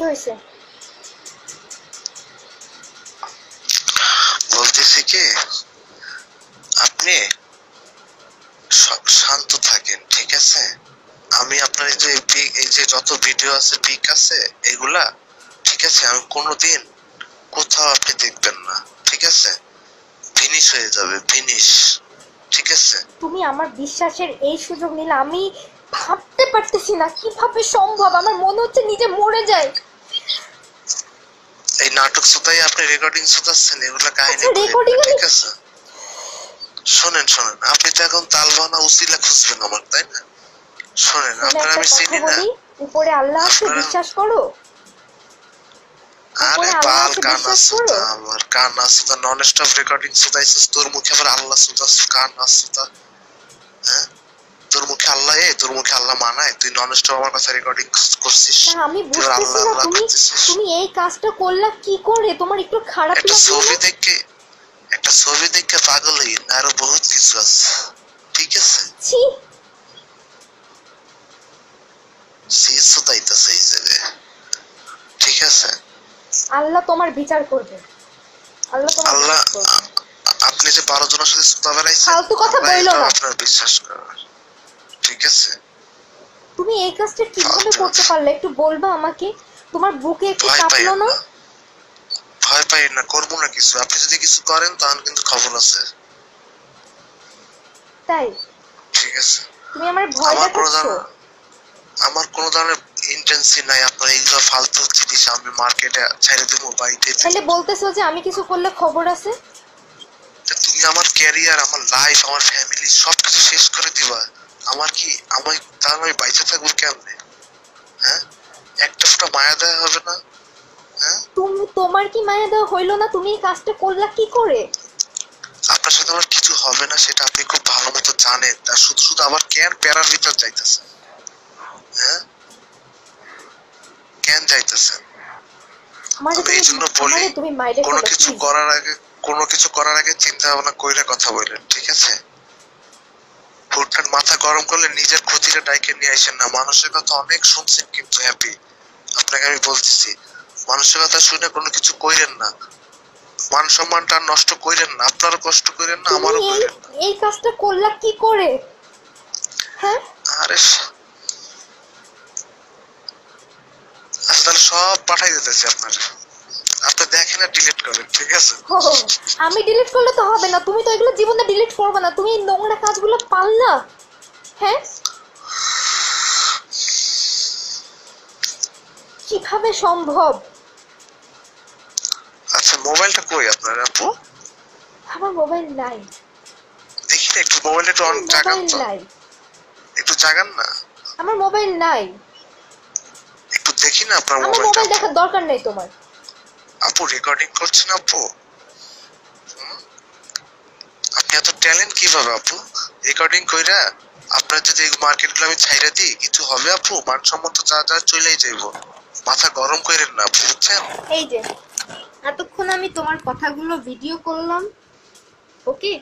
হয়েছে? বলতেছি কি আপনি শান্ত থাকেন, ঠিক আছে? আমি আপনার এই যে যত ভিডিও আছে পিক আছে এগুলা, ঠিক আছে, আমি কোনোদিন কোথাও আপনি দেখবেন না, ঠিক আছে? ফিনিশ হয়ে যাবে, ফিনিশ, ঠিক আছে? তুমি আমার বিশ্বাসের এই সুযোগ নিলে, আমি ভাবতে পারতেছি না কিভাবে সম্ভব। আমার মনে হচ্ছে নিজে মরে যায়। এই নাটক সুতাই আপনি রেকর্ডিং সুতাচ্ছেন, এগুলা কাহিনী রেকর্ডিং, ঠিক আছে? শোনেন শোনেন, আপনি তো এখন তালবানা উসিলা খুঁজবেন আমার, তাই না? শোনেন, আপনার আমি চিনি না। উপরে আল্লাহ আছে, বিশ্বাস করো। আরে বাল কানা সুতা, আমার কানা সুতা নন স্টপ রেকর্ডিং সুতাইছিস, তোর মুখে আবার আল্লাহ সুতা, কানা সুতা। হ্যাঁ, তোর মুখে আল্লাহ, তোর মুখে আল্লাহ মানায়? তুই নন স্টপ আমার কাছে রেকর্ডিং করছিস। না, আমি বুঝতেছি না তুমি এই কাজটা করলা কি করে? তোমার একটু খারাপ লাগে না? একটা ছবি দেখে পাগল হই না, আরো বহুত কিছু আছে, ঠিক আছে? ছি, সিসু তাইতাছে এই জায়গায়, ঠিক আছে? আল্লাহ তোমার বিচার করবে। আল্লাহ আপনি যে 12 জনের সাথে সুতা বেড়াইছেন, ফালতু কথা বইলো না। আপনার বিশ্বাস করার, ঠিক আছে? তুমি এই কাজটা কিভাবে করতে পারলে একটু বলবা আমাকে? তোমার বুকে একটু কাঁপলো না? ভয় পাই না, করবো না কিছু। আপনি যদি কিছু করেন তাহলে কিন্তু খবর আছে, তাই? ঠিক আছে? তুমি আমার ভয় দেখাচ্ছো? আমার কোনো ধরনের ইন্টেন্সি নাই আপনার এইগুলো ফালতু জিনিস আমি মার্কেটে ছেড়ে দেবো, বাড়িতে। তাহলে বলতেছো যে আমি কিছু করলে খবর আছে? তুমি আমার ক্যারিয়ার, আমার লাইফ, আমার ফ্যামিলি সবকিছু শেষ করে দিবা। আমার কি, আমি তাহলে আমি বাইচে থাকবো কেমনে? হ্যাঁ, একটা ফোঁটা মায়া দেওয়া হবে না? হ্যাঁ, তোমার কি মায়া দেওয়া হইলো না? তুমি এই কাজটা করলা কি করে? আপনার সাথে আমার কিছু হবে না সেটা আপনি খুব ভালো মতো জানেন, তার শুধু শুধু আবার কেন প্যারার ভিতর যাইতেছে? হ্যাঁ, কেন যাইতেছেন? আমি এই জন্য বলি, কোনো কিছু করার আগে চিন্তা ভাবনা কইরা কথা বলেন, ঠিক আছে? হুটহাট মাথা গরম করলে নিজের ক্ষতিটা ডাইকে নিয়ে আসেন না। মানুষের কথা অনেক শুনছেন কিন্তু হ্যাপি, আপনাকে আমি বলতেছি, মানুষের কথা শুনে কোনো কিছু কইরেন না, মান সম্মানটা নষ্ট কইরেন না, আপনারও কষ্ট কইরেন না, আমারও কইরেন না। এই কাজটা করলা কি করে? হ্যাঁ, আরে আচ্ছা, তাহলে সব পাঠাই দিতেছি আপনার, আপনি দেখেন আর ডিলিট করেন, ঠিক আছে? আমি ডিলিট করলে তো হবে না, তুমি তো এগুলো জীবনে ডিলিট করবে না। তুমি এই নোংরা কাজগুলো পারলা? হ্যাঁ, কিভাবে সম্ভব? আচ্ছা, মোবাইলটা কই আপনার আপু? আমার মোবাইল নাই। দেখি না একটু, মোবাইলটা একটু অন জাগান তো, একটু জাগান না। আমার মোবাইল নাই, একটু দেখি না আপনার মোবাইল। আমার মোবাইল দেখার দরকার নেই তোমার। আপু রেকর্ডিং করছেন আপু? আপনি এত ট্যালেন্ট কিভাবে আপু? রেকর্ডিং কইরা আপনার যদি এই মার্কেটগুলো আমি ছাইরা দিই কিছু হবে আপু? মানসম্মত যা যা চলেই যাইব, মাথা গরম কইরেন না আপু, বুঝছেন? এই যে এতক্ষণ আমি তোমার কথাগুলো ভিডিও করলাম, ওকে?